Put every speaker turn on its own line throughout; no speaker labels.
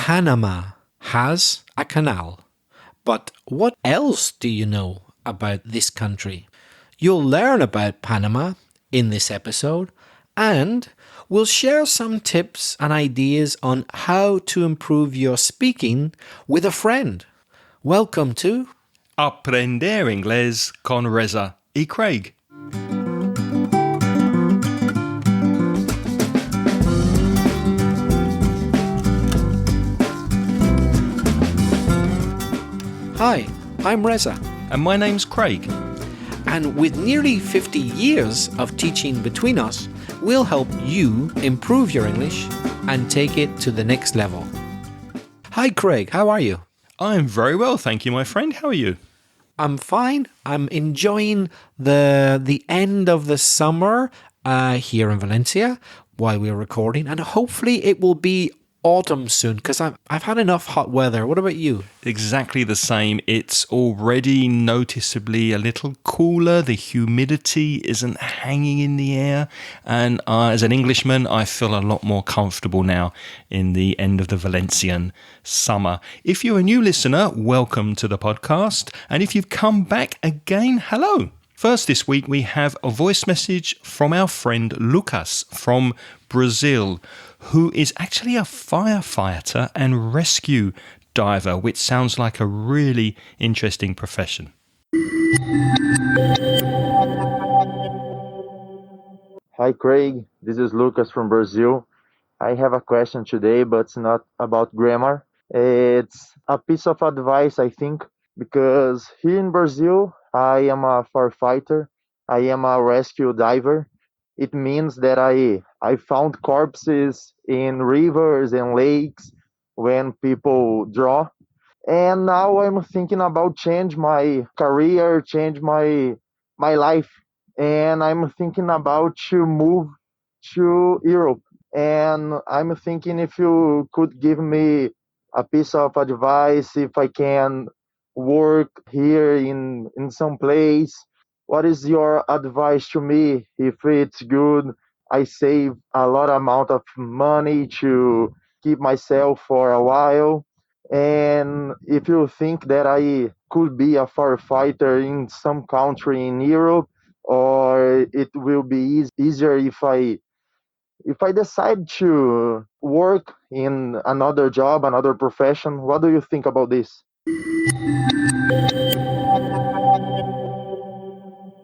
Panama has a canal. But what else do you know about this country? You'll learn about Panama in this episode, and we'll share some tips and ideas on how to improve your speaking with a friend. Welcome to
Aprender Inglés con Reza y Craig.
Hi, I'm Reza.
And my name's Craig.
And with nearly 50 years of teaching between us, we'll help you improve your English and take it to the next level. Hi Craig, how are you?
I'm very well, thank you, my friend. How are you?
I'm fine. I'm enjoying the end of the summer here in Valencia while we're recording, and hopefully it will be autumn soon because I've had enough hot weather. What about you?
Exactly the same. It's already noticeably a little cooler. The humidity isn't hanging in the air. And as an Englishman, I feel a lot more comfortable now in the end of the Valencian summer. If you're a new listener, welcome to the podcast. And if you've come back again, hello. First this week, we have a voice message from our friend Lucas from Brazil, who is actually a firefighter and rescue diver, which sounds like a really interesting profession.
Hi Craig, this is Lucas from Brazil. I have a question today, but it's not about grammar. It's a piece of advice, I think, because here in Brazil, I am a firefighter, I am a rescue diver. It means that I found corpses in rivers and lakes when people draw. And now I'm thinking about change my career, change my life. And I'm thinking about to move to Europe. And I'm thinking if you could give me a piece of advice, if I can work here in some place. What is your advice to me? If it's good, I save a lot amount of money to keep myself for a while. And if you think that I could be a firefighter in some country in Europe, or it will be easier if I decide to work in another job, another profession. What do you think about this?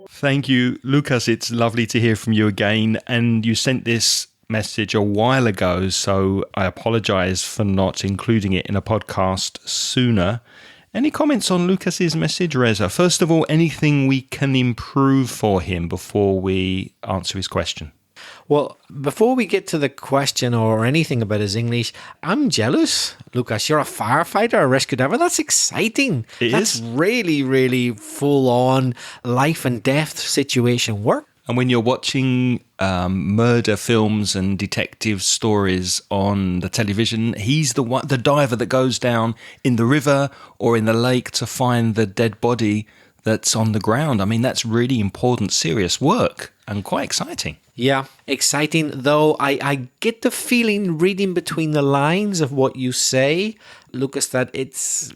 Thank you, Lucas. It's lovely to hear from you again. And you sent this message a while ago, so I apologize for not including it in a podcast sooner. Any comments on Lucas's message, Reza? First of all, anything we can improve for him before we answer his question?
Well, before we get to the question or anything about his English, I'm jealous. Lucas, you're a firefighter, a rescue diver. That's exciting. That's really, really full-on life and death situation work.
And when you're watching murder films and detective stories on the television, he's the diver that goes down in the river or in the lake to find the dead body that's on the ground. I mean, that's really important, serious work and quite exciting.
Yeah, exciting, though I get the feeling reading between the lines of what you say, Lucas, that it's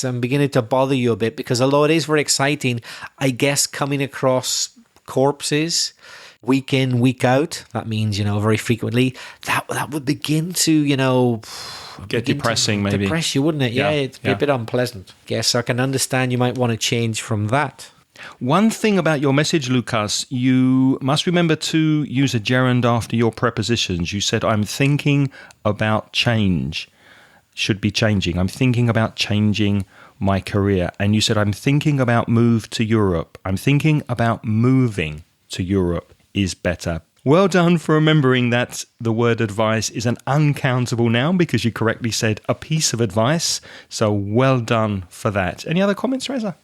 beginning to bother you a bit because although it is very exciting, I guess coming across corpses week in, week out, that means, very frequently, that would begin to,
get depressing, maybe.
Depress you, wouldn't it? Yeah, it'd be a bit unpleasant. Guess I can understand you might want to change from that.
One thing about your message, Lucas, you must remember to use a gerund after your prepositions. You said, I'm thinking about change. Should be changing. I'm thinking about changing my career. And you said, I'm thinking about move to Europe. I'm thinking about moving to Europe is better. Well done for remembering that the word advice is an uncountable noun because you correctly said a piece of advice. So well done for that. Any other comments, Reza?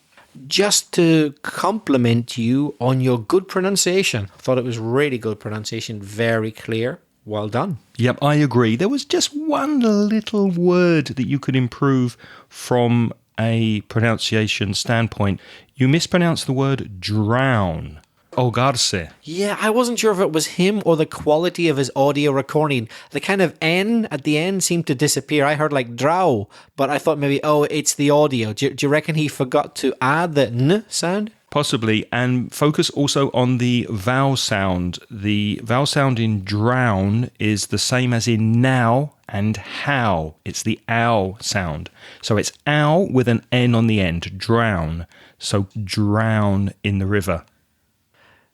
Just to compliment you on your good pronunciation. I thought it was really good pronunciation, very clear. Well done.
Yep, I agree. There was just one little word that you could improve from a pronunciation standpoint. You mispronounced the word drown. Ahogarse.
Yeah, I wasn't sure if it was him or the quality of his audio recording. The kind of N at the end seemed to disappear. I heard like drow, but I thought maybe, oh, it's the audio. Do you reckon he forgot to add the N sound?
Possibly, and focus also on the vowel sound. The vowel sound in drown is the same as in now and how. It's the ow sound. So it's ow with an N on the end, drown. So drown in the river.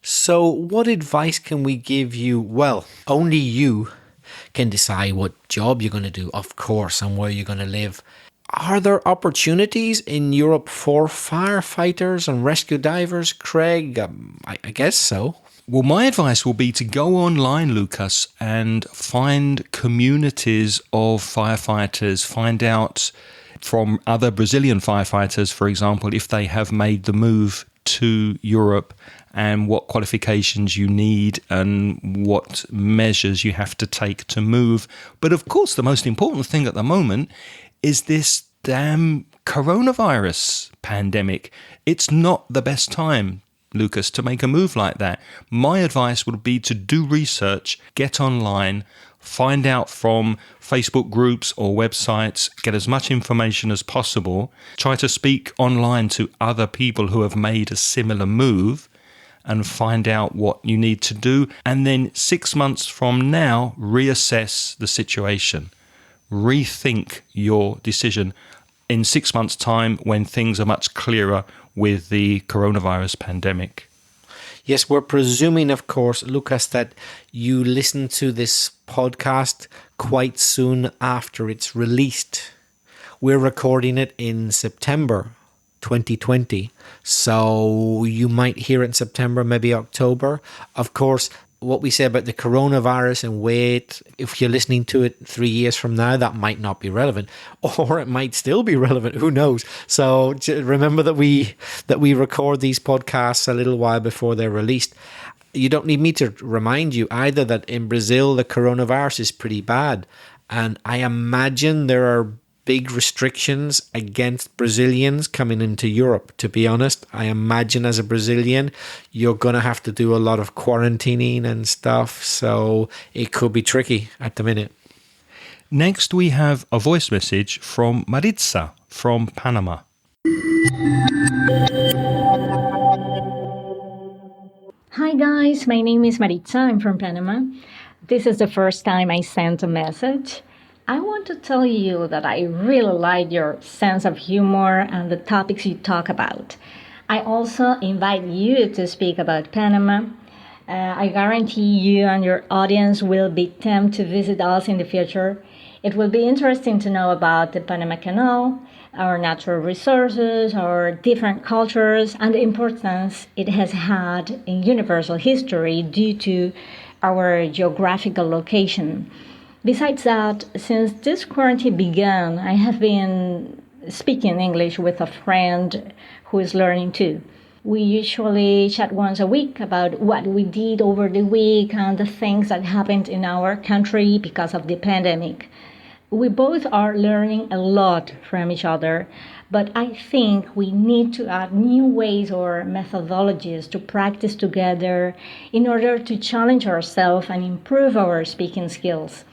So what advice can we give you? Well, only you can decide what job you're going to do, of course, and where you're going to live. Are there opportunities in Europe for firefighters and rescue divers, Craig? I guess so.
Well, my advice will be to go online, Lucas, and find communities of firefighters, find out from other Brazilian firefighters, for example, if they have made the move to Europe and what qualifications you need and what measures you have to take to move. But of course, the most important thing at the moment is this damn coronavirus pandemic. It's not the best time, Lucas, to make a move like that. My advice would be to do research, get online, find out from Facebook groups or websites, get as much information as possible, try to speak online to other people who have made a similar move and find out what you need to do. And then 6 months from now, reassess the situation. Rethink your decision in 6 months' time when things are much clearer with the coronavirus pandemic.
Yes, we're presuming, of course, Lucas, that you listen to this podcast quite soon after it's released. We're recording it in September 2020, so you might hear it in September, maybe October. Of course, what we say about the coronavirus and wait, if you're listening to it 3 years from now, that might not be relevant, or it might still be relevant. Who knows? So remember that we record these podcasts a little while before they're released. You don't need me to remind you either that in Brazil, the coronavirus is pretty bad. And I imagine there are big restrictions against Brazilians coming into Europe. To be honest, I imagine as a Brazilian, you're going to have to do a lot of quarantining and stuff. So it could be tricky at the minute.
Next, we have a voice message from Maritza from Panama.
Hi guys, my name is Maritza. I'm from Panama. This is the first time I sent a message. I want to tell you that I really like your sense of humor and the topics you talk about. I also invite you to speak about Panama. I guarantee you and your audience will be tempted to visit us in the future. It will be interesting to know about the Panama Canal, our natural resources, our different cultures, and the importance it has had in universal history due to our geographical location. Besides that, since this quarantine began, I have been speaking English with a friend who is learning too. We usually chat once a week about what we did over the week and the things that happened in our country because of the pandemic. We both are learning a lot from each other, but I think we need to add new ways or methodologies to practice together in order to challenge ourselves and improve our speaking skills.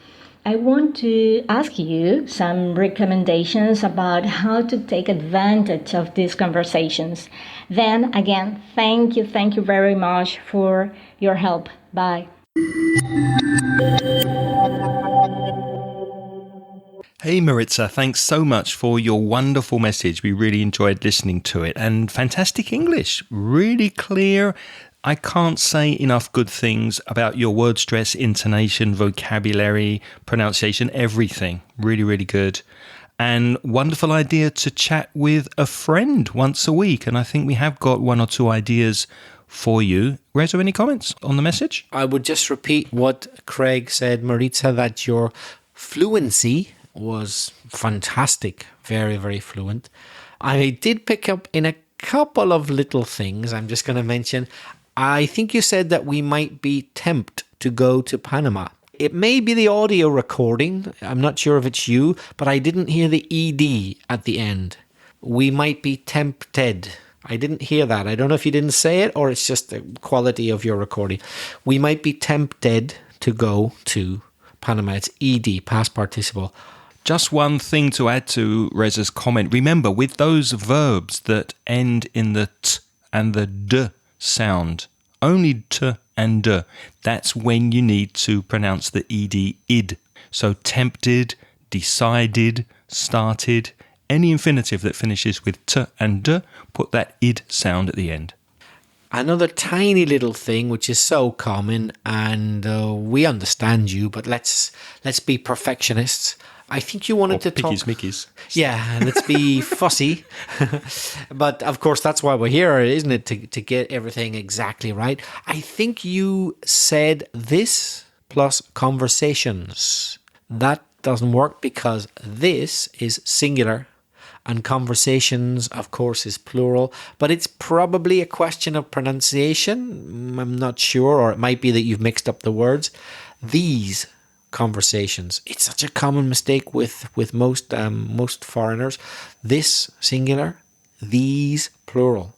I want to ask you some recommendations about how to take advantage of these conversations. Then again, thank you very much for your help. Bye.
Hey Maritza, thanks so much for your wonderful message. We really enjoyed listening to it. And fantastic English, really clear. I can't say enough good things about your word stress, intonation, vocabulary, pronunciation, everything. Really, really good. And wonderful idea to chat with a friend once a week. And I think we have got 1 or 2 ideas for you. Rezo, any comments on the message?
I would just repeat what Craig said, Maritza, that your fluency was fantastic. Very, very fluent. I did pick up in a couple of little things I'm just going to mention. I think you said that we might be tempted to go to Panama. It may be the audio recording. I'm not sure if it's you, but I didn't hear the ED at the end. We might be tempted. I didn't hear that. I don't know if you didn't say it or it's just the quality of your recording. We might be tempted to go to Panama. It's ED, past participle.
Just one thing to add to Reza's comment. Remember, with those verbs that end in the t and the d sound, only t and d, that's when you need to pronounce the ed, id. So tempted, decided, started, any infinitive that finishes with t and d, put that id sound at the end.
Another tiny little thing which is so common, and we understand you, but let's be perfectionists. I think you wanted to talk...
Mickeys.
Yeah, let's be fussy. But of course, that's why we're here, isn't it? To get everything exactly right. I think you said this plus conversations. That doesn't work because this is singular and conversations, of course, is plural. But it's probably a question of pronunciation. I'm not sure, or it might be that you've mixed up the words. These conversations. It's such a common mistake with most foreigners. This singular, these plural.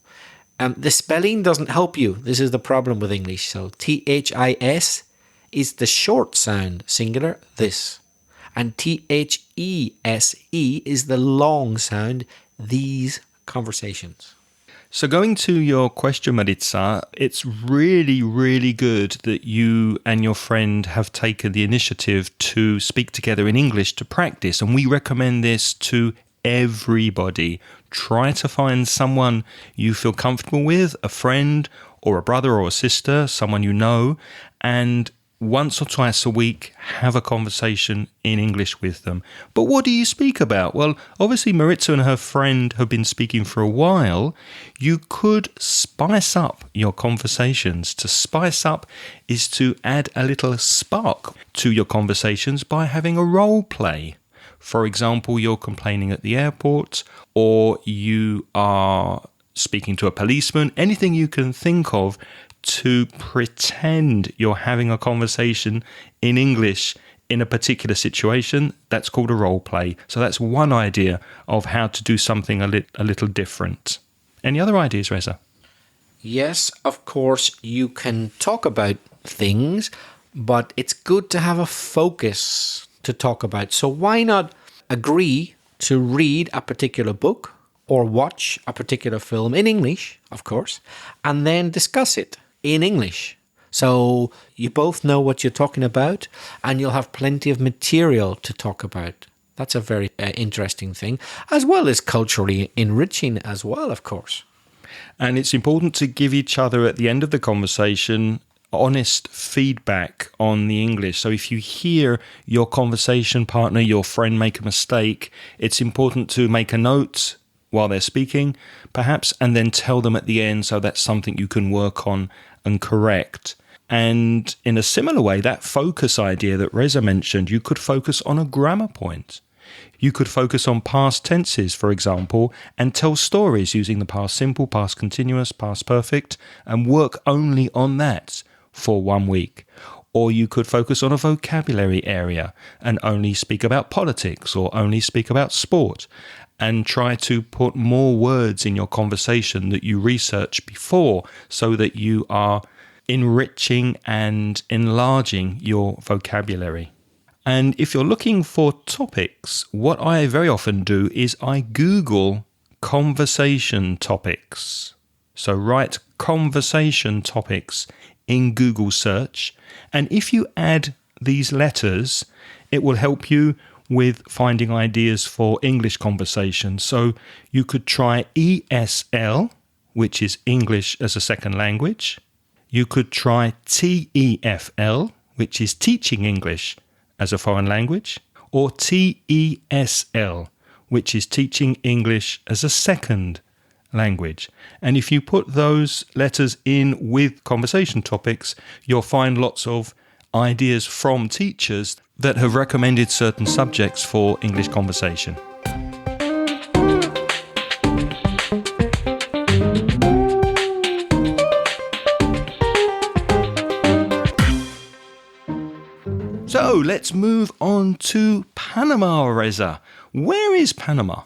The spelling doesn't help you. This is the problem with English. So THIS is the short sound, singular, this. And THESE is the long sound, these conversations.
So going to your question, Maritza, it's really, really good that you and your friend have taken the initiative to speak together in English to practice. And we recommend this to everybody. Try to find someone you feel comfortable with, a friend or a brother or a sister, someone you know, and once or twice a week, have a conversation in English with them. But what do you speak about? Well, obviously Maritza and her friend have been speaking for a while. You could spice up your conversations. To spice up is to add a little spark to your conversations by having a role play. For example, you're complaining at the airport, or you are speaking to a policeman, anything you can think of to pretend you're having a conversation in English in a particular situation. That's called a role play. So that's one idea of how to do something a little different. Any other ideas, Reza?
Yes, of course, you can talk about things, but it's good to have a focus to talk about. So why not agree to read a particular book or watch a particular film in English, of course, and then discuss it in English. So you both know what you're talking about and you'll have plenty of material to talk about. That's a very interesting thing, as well as culturally enriching as well, of course.
And it's important to give each other at the end of the conversation honest feedback on the English. So if you hear your conversation partner, your friend make a mistake, it's important to make a note while they're speaking, perhaps, and then tell them at the end, so that's something you can work on and correct. And in a similar way, that focus idea that Reza mentioned, you could focus on a grammar point. You could focus on past tenses, for example, and tell stories using the past simple, past continuous, past perfect, and work only on that for 1 week. Or you could focus on a vocabulary area and only speak about politics or only speak about sport, and try to put more words in your conversation that you researched before, so that you are enriching and enlarging your vocabulary. And if you're looking for topics, what I very often do is I Google conversation topics. So write conversation topics in Google search, and if you add these letters, it will help you with finding ideas for English conversation. So you could try ESL, which is English as a second language. You could try TEFL, which is teaching English as a foreign language, or TESL, which is teaching English as a second language. And if you put those letters in with conversation topics, you'll find lots of ideas from teachers that have recommended certain subjects for English conversation. So let's move on to Panama, Reza. Where is Panama?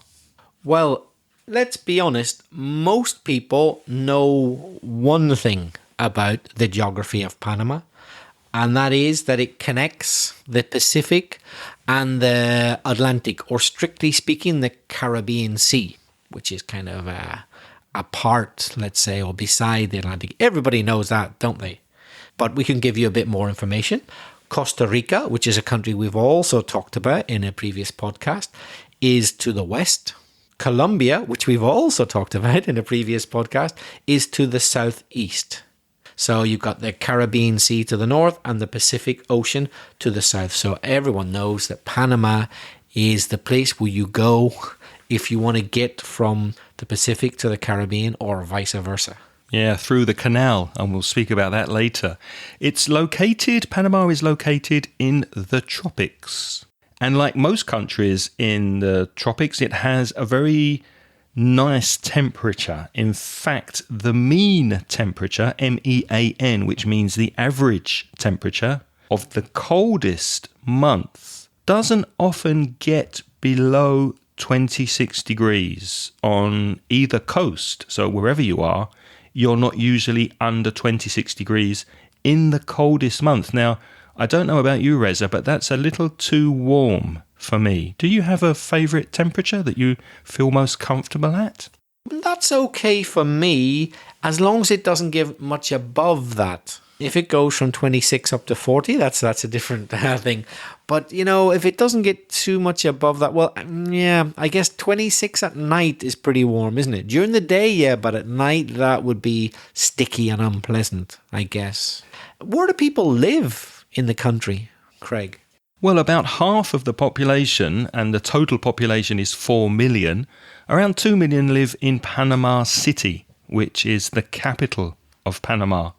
Well, let's be honest, most people know one thing about the geography of Panama, and that is that it connects the Pacific and the Atlantic, or strictly speaking, the Caribbean Sea, which is kind of apart, let's say, or beside the Atlantic. Everybody knows that, don't they? But we can give you a bit more information. Costa Rica, which is a country we've also talked about in a previous podcast, is to the west. Colombia, which we've also talked about in a previous podcast, is to the southeast. So you've got the Caribbean Sea to the north and the Pacific Ocean to the south. So everyone knows that Panama is the place where you go if you want to get from the Pacific to the Caribbean, or vice versa.
Yeah, through the canal, and we'll speak about that later. Panama is located in the tropics. And like most countries in the tropics, it has a very nice temperature. In fact, the mean temperature, MEAN, which means the average temperature of the coldest month, doesn't often get below 26 degrees on either coast. So wherever you are, you're not usually under 26 degrees in the coldest month. Now, I don't know about you, Reza, but that's a little too warm for me. Do you have a favourite temperature that you feel most comfortable at?
That's okay for me, as long as it doesn't give much above that. If it goes from 26 up to 40, that's a different thing. But, if it doesn't get too much above that, well, yeah, I guess 26 at night is pretty warm, isn't it? During the day, yeah, but at night that would be sticky and unpleasant, I guess. Where do people live in the country, Craig?
Well, about half of the population, and the total population is 4 million, around 2 million live in Panama City, which is the capital of Panama.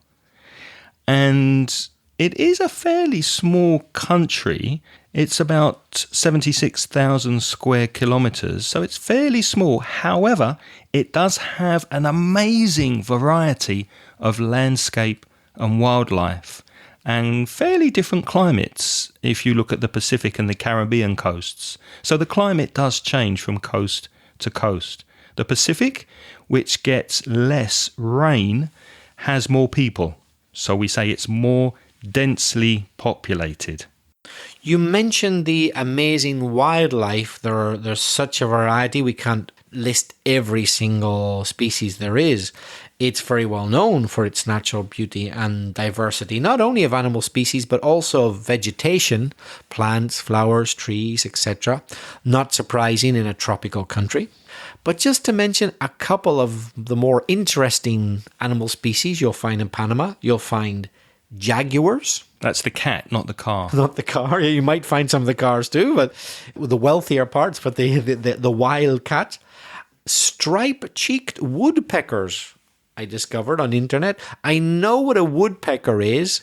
And it is a fairly small country. It's about 76,000 square kilometres, so it's fairly small. However, it does have an amazing variety of landscape and wildlife, and fairly different climates if you look at the Pacific and the Caribbean coasts. So the climate does change from coast to coast. The Pacific, which gets less rain, has more people. So we say it's more densely populated.
You mentioned the amazing wildlife. There's such a variety. We can't list every single species there is. It's very well known for its natural beauty and diversity, not only of animal species, but also of vegetation, plants, flowers, trees, etc. Not surprising in a tropical country. But just to mention a couple of the more interesting animal species you'll find in Panama, you'll find jaguars.
That's the cat, not the car.
Not the car. You might find some of the cars too, but the wealthier parts, but the wild cat. Stripe-cheeked woodpeckers, I discovered on the internet. I know what a woodpecker is,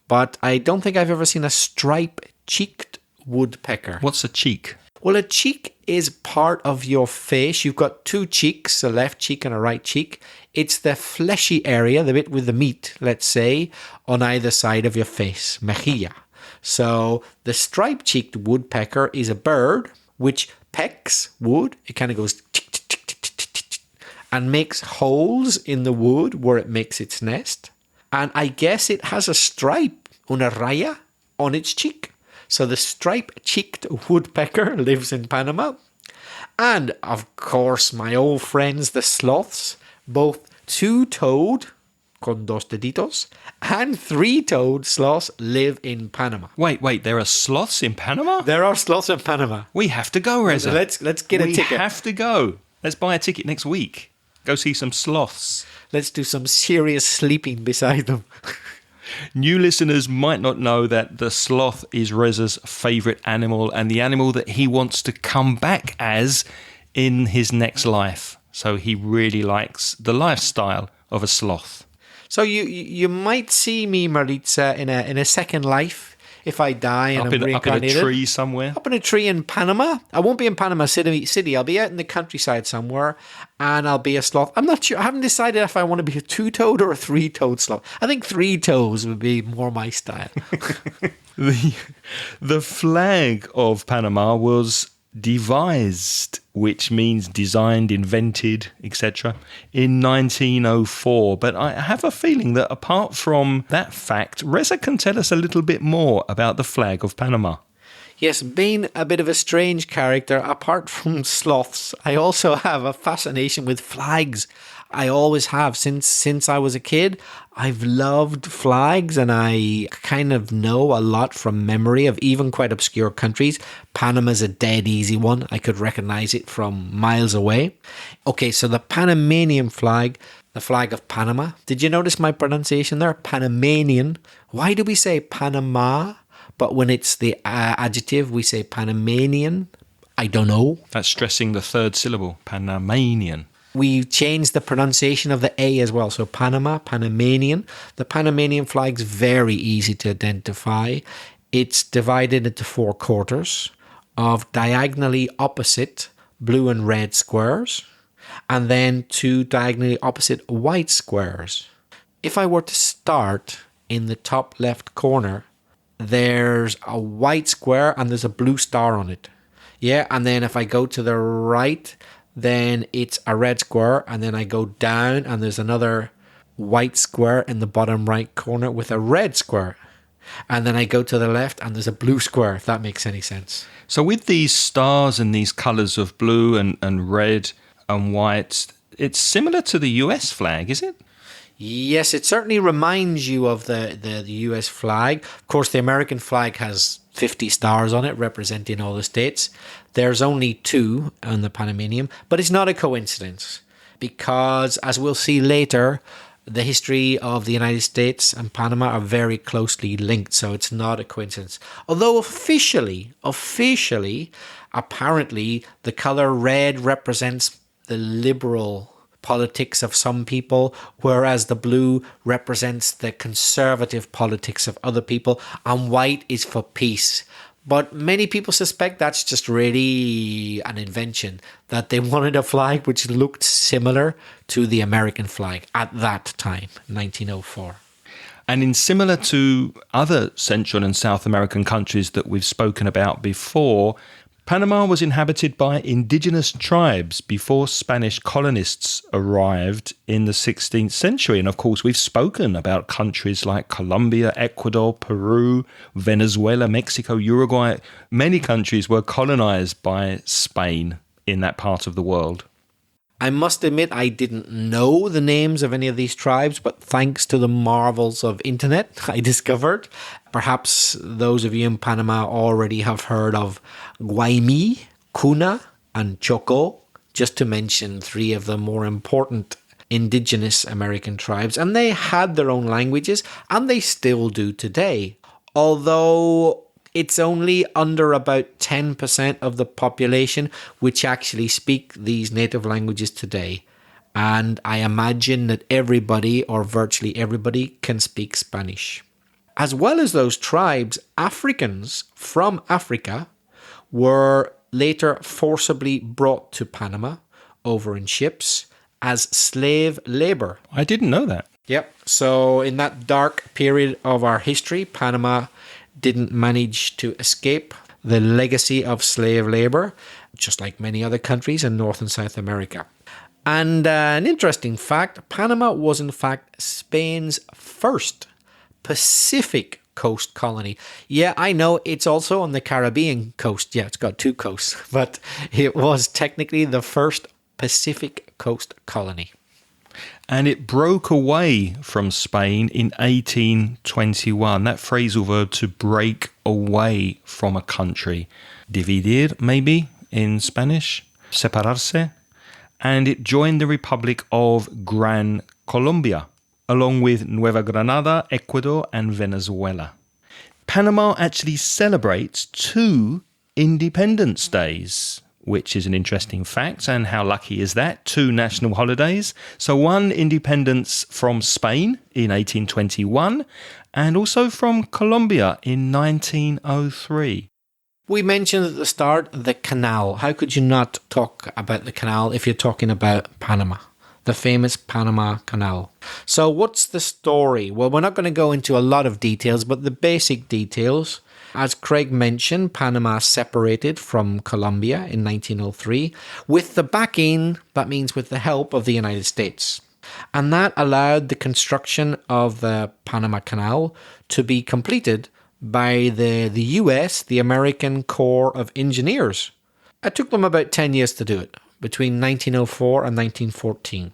but I don't think I've ever seen a stripe-cheeked woodpecker.
What's a cheek?
Well, a cheek is part of your face. You've got two cheeks, a left cheek and a right cheek. It's the fleshy area, the bit with the meat, let's say, on either side of your face, mejilla. So the stripe-cheeked woodpecker is a bird which pecks wood. It kind of goes tick, tick, tick, tick, tick, tick, tick, and makes holes in the wood where it makes its nest. And I guess it has a stripe, una raya, on its cheek. So the stripe-cheeked woodpecker lives in Panama. And, of course, my old friends, the sloths, both two-toed, con dos deditos, and three-toed sloths live in Panama.
Wait, there are sloths in Panama?
There are sloths in Panama.
We have to go, Reza.
Let's get a ticket.
We have to go. Let's buy a ticket next week. Go see some sloths.
Let's do some serious sleeping beside them.
New listeners might not know that the sloth is Reza's favourite animal and the animal that he wants to come back as in his next life. So he really likes the lifestyle of a sloth.
So you might see me, Maritza, in a second life if I die and I'm reincarnated.
Up in a tree somewhere?
Up in a tree in Panama. I won't be in Panama City. I'll be out in the countryside somewhere and I'll be a sloth. I'm not sure. I haven't decided if I want to be a two-toed or a three-toed sloth. I think three toes would be more my style.
The flag of Panama was devised, which means designed, invented, etc., in 1904. But I have a feeling that apart from that fact, Reza can tell us a little bit more about the flag of Panama.
Yes, being a bit of a strange character, apart from sloths, I also have a fascination with flags. I always have since I was a kid. I've loved flags, and I kind of know a lot from memory of even quite obscure countries. Panama's a dead easy one. I could recognize it from miles away. Okay, so the Panamanian flag, the flag of Panama. Did you notice my pronunciation there? Panamanian. Why do we say Panama? But when it's the adjective, we say Panamanian. I don't know.
That's stressing the third syllable, Panamanian.
We changed the pronunciation of the A as well. So Panama, Panamanian. The Panamanian flag's very easy to identify. It's divided into 4 quarters of diagonally opposite blue and red squares, and then 2 diagonally opposite white squares. If I were to start in the top left corner, there's a white square and there's a blue star on it. Yeah, and then if I go to the right, then it's a red square, and then I go down and there's another white square in the bottom right corner with a red square. And then I go to the left and there's a blue square, if that makes any sense.
So with these stars and these colours of blue and red and white, it's similar to the US flag, is it?
Yes, it certainly reminds you of the US flag. Of course, the American flag has 50 stars on it representing all the states. There's only 2 on the Panamanian, but it's not a coincidence because, as we'll see later, the history of the United States and Panama are very closely linked, so it's not a coincidence. Although officially, apparently, the color red represents the liberal politics of some people, whereas the blue represents the conservative politics of other people, and white is for peace. But many people suspect that's just really an invention, that they wanted a flag which looked similar to the American flag at that time, 1904.
And in similar to other Central and South American countries that we've spoken about before, Panama was inhabited by indigenous tribes before Spanish colonists arrived in the 16th century. And of course, we've spoken about countries like Colombia, Ecuador, Peru, Venezuela, Mexico, Uruguay. Many countries were colonized by Spain in that part of the world.
I must admit I didn't know the names of any of these tribes, but thanks to the marvels of internet, I discovered. Perhaps those of you in Panama already have heard of Guaymi, Cuna, and Choco, just to mention 3 of the more important indigenous American tribes. And they had their own languages, and they still do today. Although it's only under about 10% of the population which actually speak these native languages today. And I imagine that everybody, or virtually everybody, can speak Spanish. As well as those tribes, Africans from Africa were later forcibly brought to Panama over in ships as slave labor.
I didn't know that.
Yep. So in that dark period of our history, Panama didn't manage to escape the legacy of slave labor, just like many other countries in North and South America. And an interesting fact, Panama was in fact Spain's first Pacific coast colony. Yeah, I know it's also on the Caribbean coast. Yeah, it's got 2 coasts, but it was technically the first Pacific coast colony.
And it broke away from Spain in 1821. That phrasal verb, to break away from a country. Dividir, maybe, in Spanish. Separarse. And it joined the Republic of Gran Colombia, along with Nueva Granada, Ecuador, and Venezuela. Panama actually celebrates 2 Independence Days, which is an interesting fact. And how lucky is that? 2 national holidays. So one independence from Spain in 1821 and also from Colombia in 1903.
We mentioned at the start the canal. How could you not talk about the canal if you're talking about Panama? The famous Panama Canal. So what's the story? Well, we're not going to go into a lot of details, but the basic details. As Craig mentioned, Panama separated from Colombia in 1903 with the backing, that means with the help of the United States. And that allowed the construction of the Panama Canal to be completed by the US, the American Corps of Engineers. It took them about 10 years to do it, between 1904 and 1914.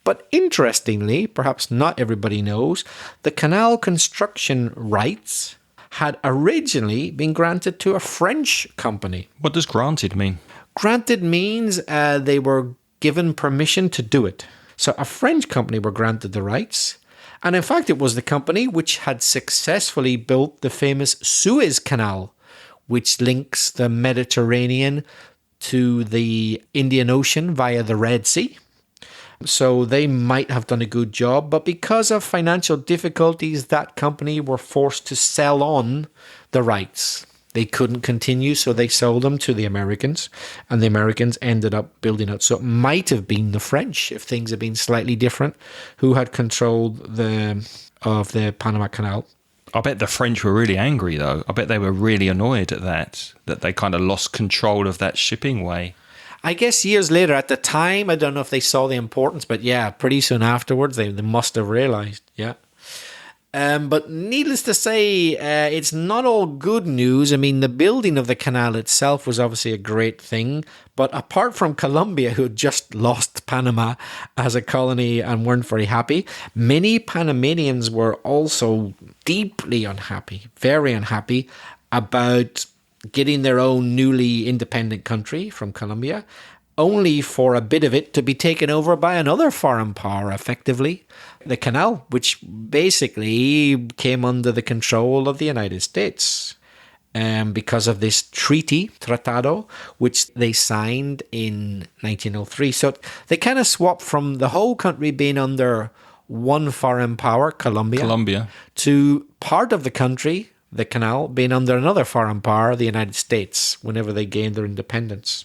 But interestingly, perhaps not everybody knows, the canal construction rights had originally been granted to a French company.
What does granted mean?
Granted means they were given permission to do it. So a French company were granted the rights. And in fact, it was the company which had successfully built the famous Suez Canal, which links the Mediterranean to the Indian Ocean via the Red Sea. So they might have done a good job, but because of financial difficulties, that company were forced to sell on the rights. They couldn't continue, so they sold them to the Americans, and the Americans ended up building it. So it might have been the French, if things had been slightly different, who had controlled of the Panama Canal.
I bet the French were really angry, though. I bet they were really annoyed at that they kind of lost control of that shipping way.
I guess years later, at the time, I don't know if they saw the importance, but yeah, pretty soon afterwards, they must have realized, yeah. But needless to say, it's not all good news. I mean, the building of the canal itself was obviously a great thing. But apart from Colombia, who had just lost Panama as a colony and weren't very happy, many Panamanians were also deeply unhappy, very unhappy about getting their own newly independent country from Colombia, only for a bit of it to be taken over by another foreign power, effectively, the canal, which basically came under the control of the United States. Because of this treaty, Tratado, which they signed in 1903. So they kind of swapped from the whole country being under one foreign power, Colombia, to part of the country, the canal, being under another foreign power, the United States, whenever they gained their independence.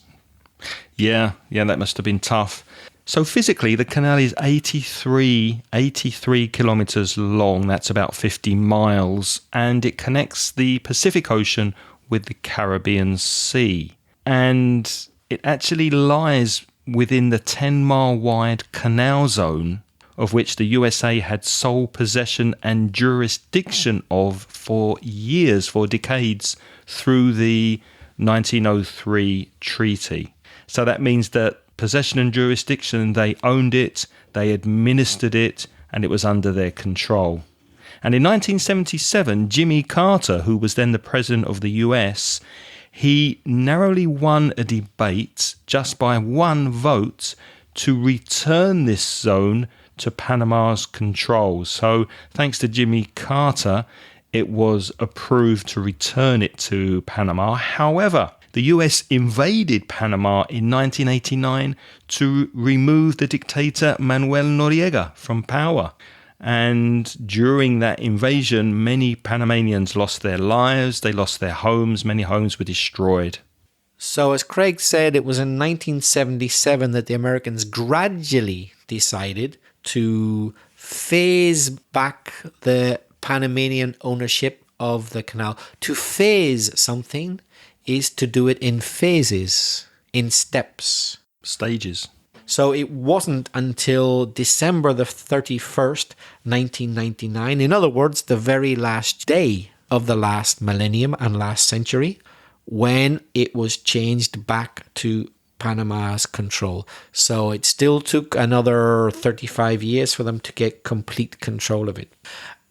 Yeah, that must have been tough. So physically, the canal is 83 kilometres long. That's about 50 miles. And it connects the Pacific Ocean with the Caribbean Sea. And it actually lies within the 10-mile wide canal zone, of which the USA had sole possession and jurisdiction of for years, for decades, through the 1903 treaty. So that means that possession and jurisdiction, they owned it, they administered it, and it was under their control. And in 1977, Jimmy Carter, who was then the president of the US, he narrowly won a debate just by one vote to return this zone to Panama's control. So thanks to Jimmy Carter, it was approved to return it to Panama. However, the US invaded Panama in 1989 to remove the dictator Manuel Noriega from power. And during that invasion, many Panamanians lost their lives, they lost their homes, many homes were destroyed.
So as Craig said, it was in 1977 that the Americans gradually decided to phase back the Panamanian ownership of the canal. To phase something is to do it in phases, in steps.
Stages.
So it wasn't until December the 31st, 1999, in other words, the very last day of the last millennium and last century, when it was changed back to Panama's control. So it still took another 35 years for them to get complete control of it.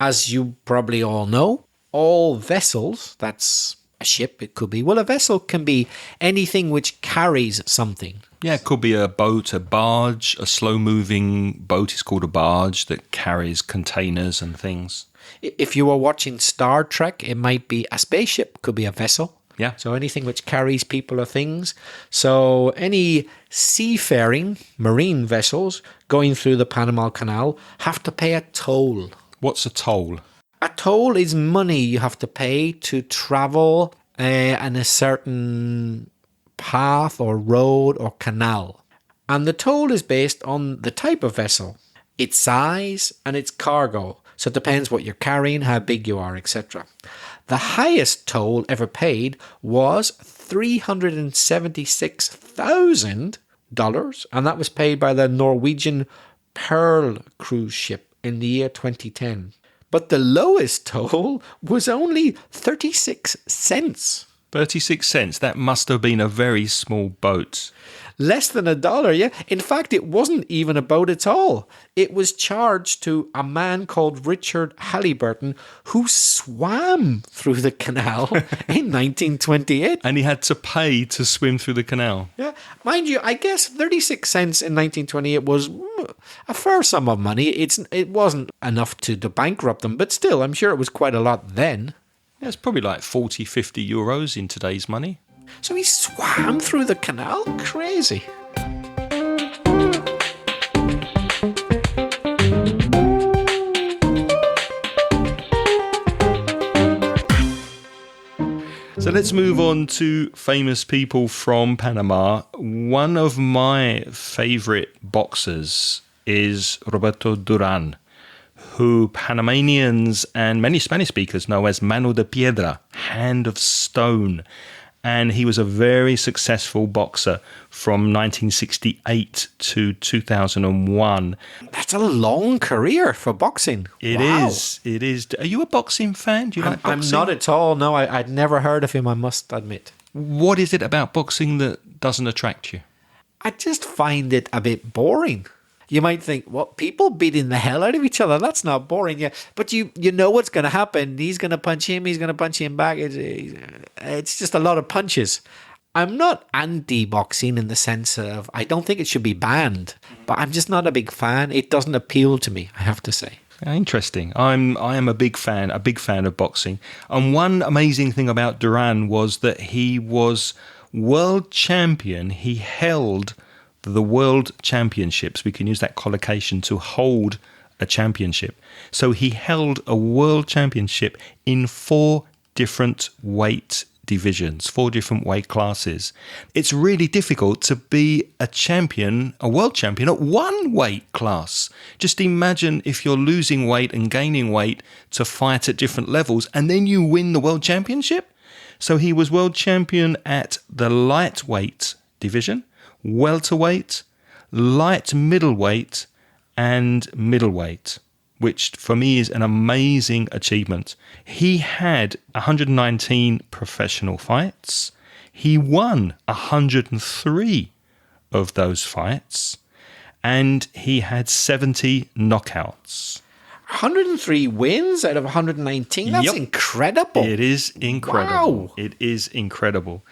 As you probably all know, all vessels, that's a ship, it could be. Well, a vessel can be anything which carries something.
Yeah, it could be a boat, a barge. A slow-moving boat is called a barge that carries containers and things.
If you were watching Star Trek, it might be a spaceship, could be a vessel.
Yeah.
So anything which carries people or things. So any seafaring marine vessels going through the Panama Canal have to pay a toll.
What's a toll?
A toll is money you have to pay to travel in a certain path or road or canal. And the toll is based on the type of vessel, its size and its cargo. So it depends what you're carrying, how big you are, etc. The highest toll ever paid was $376,000, and that was paid by the Norwegian Pearl cruise ship in the year 2010. But the lowest toll was only 36 cents.
36 cents. That must have been a very small boat.
Less than $1, yeah. In fact, it wasn't even a boat at all. It was charged to a man called Richard Halliburton who swam through the canal in 1928.
And he had to pay to swim through the canal.
Yeah, mind you, I guess 36 cents in 1928 was a fair sum of money. It wasn't enough to bankrupt them, but still, I'm sure it was quite a lot then.
Yeah, it's probably like 40, 50 euros in today's money.
So he swam through the canal? Crazy.
So let's move on to famous people from Panama. One of my favorite boxers is Roberto Duran, who Panamanians and many Spanish speakers know as Mano de Piedra, hand of stone. And he was a very successful boxer from 1968 to 2001.
That's a long career for boxing.
It is. Are you a boxing fan? Do you like boxing?
I'm not at all. No, I'd never heard of him, I must admit.
What is it about boxing that doesn't attract you?
I just find it a bit boring. You might think, well, people beating the hell out of each other, that's not boring. Yeah, but you know what's going to happen. He's going to punch him. He's going to punch him back. It's just a lot of punches. I'm not anti-boxing in the sense of I don't think it should be banned, but I'm just not a big fan. It doesn't appeal to me, I have to say.
Interesting. I am a big fan of boxing. And one amazing thing about Duran was that he was world champion. He held the world championships. We can use that collocation to hold a championship. So he held a world championship in 4 different weight divisions, 4 different weight classes. It's really difficult to be a world champion at one weight class. Just imagine if you're losing weight and gaining weight to fight at different levels and then you win the world championship. So he was world champion at the lightweight division, welterweight, light middleweight, and middleweight, which for me is an amazing achievement. He had 119 professional fights. He won 103 of those fights, and he had 70 knockouts.
103 wins out of 119? That's incredible.
It is incredible.
Wow.
It is incredible.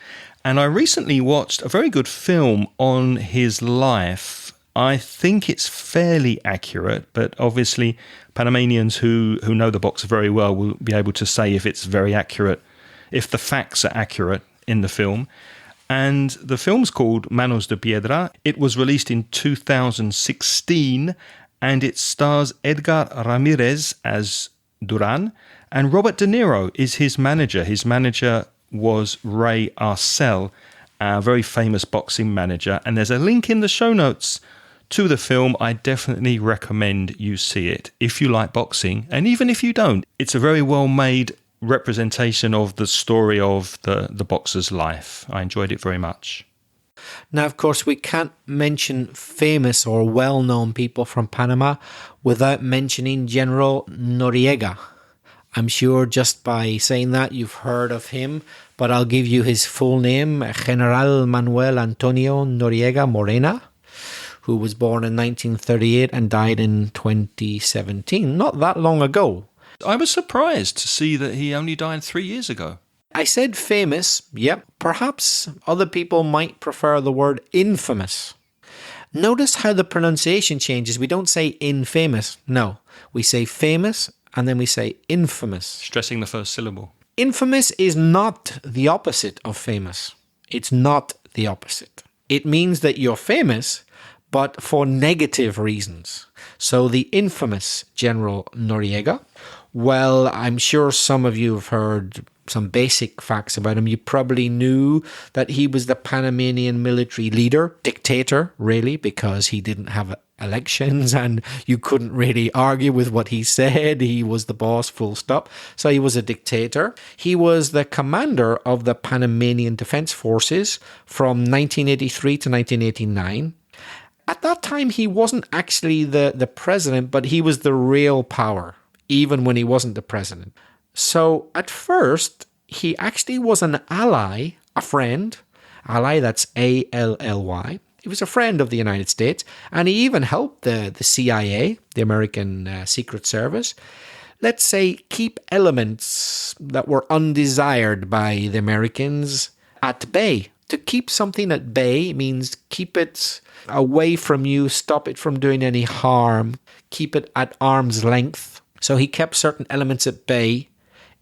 And I recently watched a very good film on his life. I think it's fairly accurate, but obviously Panamanians who know the boxer very well will be able to say if it's very accurate, if the facts are accurate in the film. And the film's called Manos de Piedra. It was released in 2016, and it stars Edgar Ramirez as Duran, and Robert De Niro is his manager. His manager was Ray Arcel, a very famous boxing manager. And there's a link in the show notes to the film. I definitely recommend you see it if you like boxing. And even if you don't, it's a very well-made representation of the story of the boxer's life. I enjoyed it very much.
Now, of course, we can't mention famous or well-known people from Panama without mentioning General Noriega. I'm sure just by saying that you've heard of him, but I'll give you his full name, General Manuel Antonio Noriega Morena, who was born in 1938 and died in 2017, not that long ago.
I was surprised to see that he only died 3 years ago.
I said famous, yep. Perhaps other people might prefer the word infamous. Notice how the pronunciation changes. We don't say infamous, no. We say famous and then we say infamous.
Stressing the first syllable.
Infamous is not the opposite of famous. It's not the opposite. It means that you're famous, but for negative reasons. So the infamous General Noriega, well, I'm sure some of you have heard some basic facts about him. You probably knew that he was the Panamanian military leader, dictator, really, because he didn't have elections and you couldn't really argue with what he said. He was the boss, full stop. So he was a dictator. He was the commander of the Panamanian Defense Forces from 1983 to 1989. At that time, he wasn't actually the president, but he was the real power, even when he wasn't the president. So at first, he actually was an ally, a friend. Ally, that's A-L-L-Y. He was a friend of the United States, and he even helped the CIA, the American Secret Service, let's say, keep elements that were undesired by the Americans at bay. To keep something at bay means keep it away from you, stop it from doing any harm, keep it at arm's length. So he kept certain elements at bay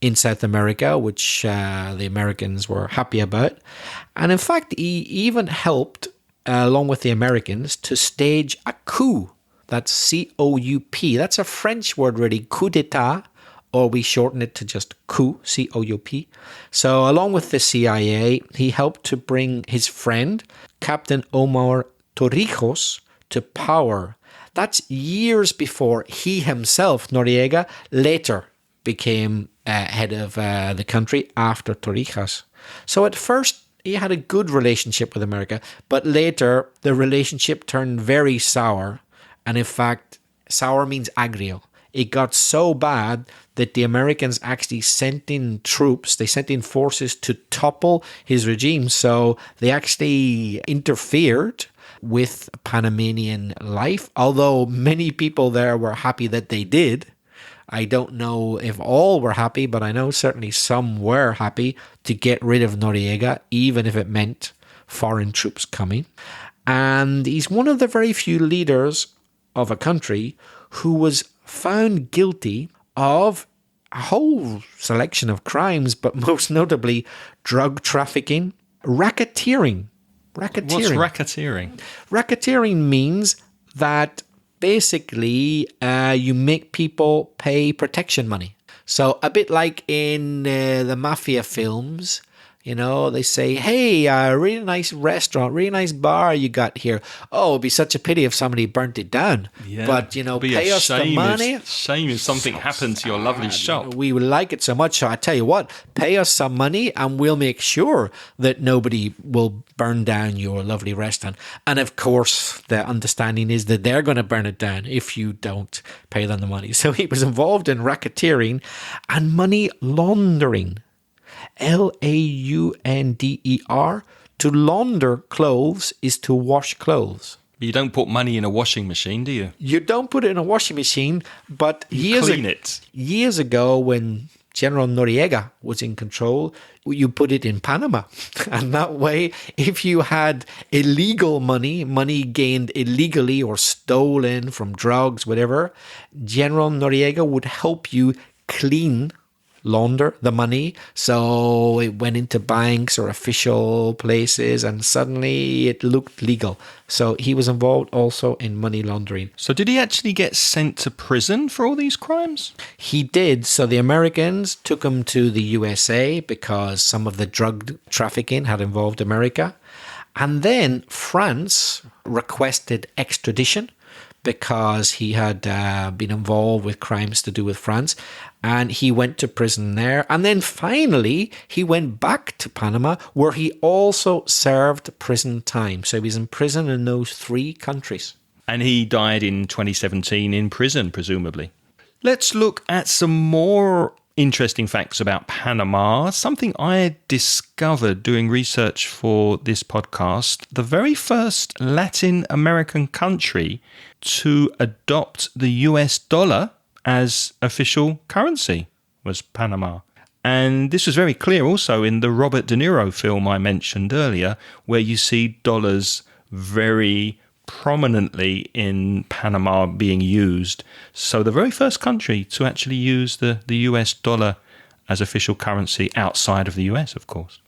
in South America, which the Americans were happy about. And in fact, he even helped, along with the Americans, to stage a coup. That's C-O-U-P. That's a French word, really, coup d'etat, or we shorten it to just coup, C-O-U-P. So along with the CIA, he helped to bring his friend, Captain Omar Torrijos, to power. That's years before he himself, Noriega, later became head of the country after Torrijos. So at first, he had a good relationship with America, but later the relationship turned very sour. And in fact, sour means agrio. It got so bad that the Americans actually sent in troops, they sent in forces to topple his regime. So they actually interfered with Panamanian life, although many people there were happy that they did. I don't know if all were happy, but I know certainly some were happy to get rid of Noriega, even if it meant foreign troops coming. And he's one of the very few leaders of a country who was found guilty of a whole selection of crimes, but most notably drug trafficking, racketeering.
What's racketeering?
Racketeering means that basically you make people pay protection money. So a bit like in the mafia films, you know, they say, hey, a really nice restaurant, really nice bar you got here. Oh, it'd be such a pity if somebody burnt it down.
Yeah,
but, you know, pay us the money.
Shame if something happened to your lovely shop.
We would like it so much. So I tell you what, pay us some money and we'll make sure that nobody will burn down your lovely restaurant. And of course, the understanding is that they're going to burn it down if you don't pay them the money. So he was involved in racketeering and money laundering. L-A-U-N-D-E-R. To launder clothes is to wash clothes.
You don't put money in a washing machine, do you?
You don't put it in a washing machine, but years ago when General Noriega was in control, you put it in Panama. And that way, if you had illegal money gained illegally or stolen from drugs, whatever, General Noriega would help you launder the money, so it went into banks or official places and suddenly it looked legal. So he was involved also in money laundering.
So did he actually get sent to prison for all these crimes?
He did. So the Americans took him to the USA because some of the drug trafficking had involved America. And then France requested extradition because he had been involved with crimes to do with France. And he went to prison there. And then finally, he went back to Panama, where he also served prison time. So he was in prison in those 3 countries.
And he died in 2017 in prison, presumably. Let's look at some more interesting facts about Panama. Something I discovered doing research for this podcast. The very first Latin American country to adopt the US dollar as official currency was Panama. And this was very clear also in the Robert De Niro film I mentioned earlier, where you see dollars very prominently in Panama being used. So the very first country to actually use the US dollar as official currency outside of the US, of course.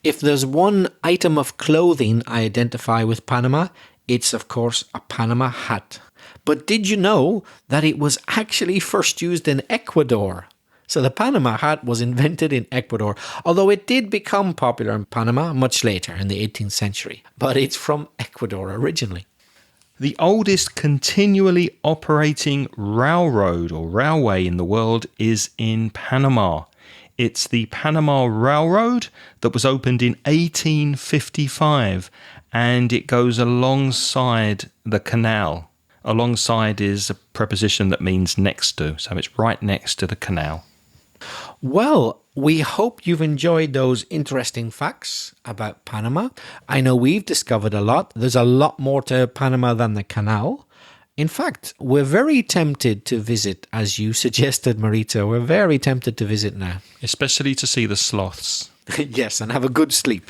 If there's one item of clothing I identify with Panama, it's of course a Panama hat. But did you know that it was actually first used in Ecuador? So the Panama hat was invented in Ecuador, although it did become popular in Panama much later in the 18th century. But it's from Ecuador originally.
The oldest continually operating railroad or railway in the world is in Panama. It's the Panama Railroad that was opened in 1855, and it goes alongside the canal. Alongside is a preposition that means next to, so it's right next to the canal.
Well, we hope you've enjoyed those interesting facts about Panama. I know we've discovered a lot. There's a lot more to Panama than the canal. In fact, we're very tempted to visit, as you suggested, Marita. We're very tempted to visit now.
Especially to see the sloths.
Yes, and have a good sleep.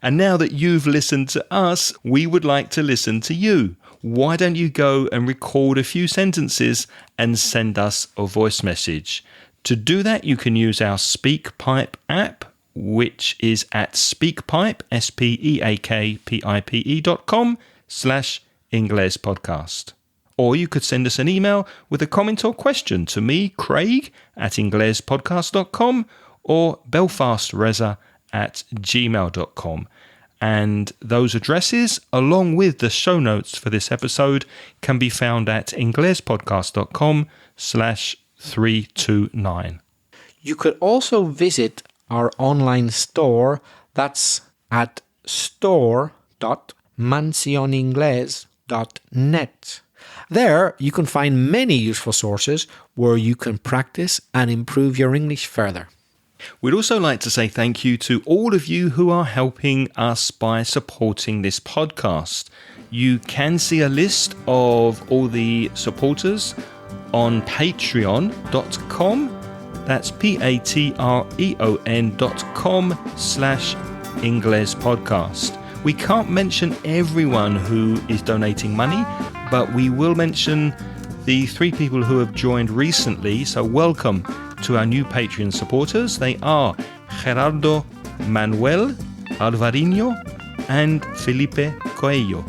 And now that you've listened to us, we would like to listen to you. Why don't you go and record a few sentences and send us a voice message? To do that, you can use our SpeakPipe app, which is at SpeakPipe, speakpipe.com/Ingles podcast. Or you could send us an email with a comment or question to me, Craig, at inglespodcast.com or belfastreza@gmail.com. And those addresses, along with the show notes for this episode, can be found at inglespodcast.com/329.
You could also visit our online store. That's at store.mansioningles.net. There, you can find many useful sources where you can practice and improve your English further.
We'd also like to say thank you to all of you who are helping us by supporting this podcast. You can see a list of all the supporters on patreon.com. That's patreon.com/Ingles podcast. We can't mention everyone who is donating money, but we will mention the 3 people who have joined recently. So welcome to our new Patreon supporters. They are Gerardo Manuel Alvariño and Felipe Coelho.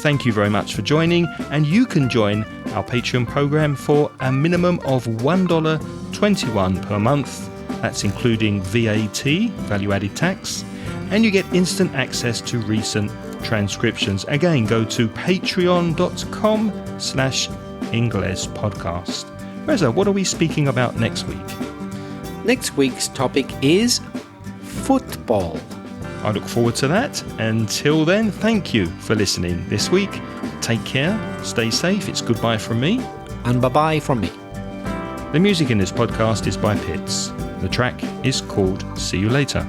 Thank you very much for joining, and you can join our Patreon program for a minimum of $1.21 per month. That's including VAT, value-added tax, and you get instant access to recent transcriptions. Again, go to patreon.com/Ingles podcast. Reza, what are we speaking about next week?
Next week's topic is football.
I look forward to that. Until then, thank you for listening this week. Take care, stay safe. It's goodbye from me.
And bye-bye from me.
The music in this podcast is by Pitts. The track is called See You Later.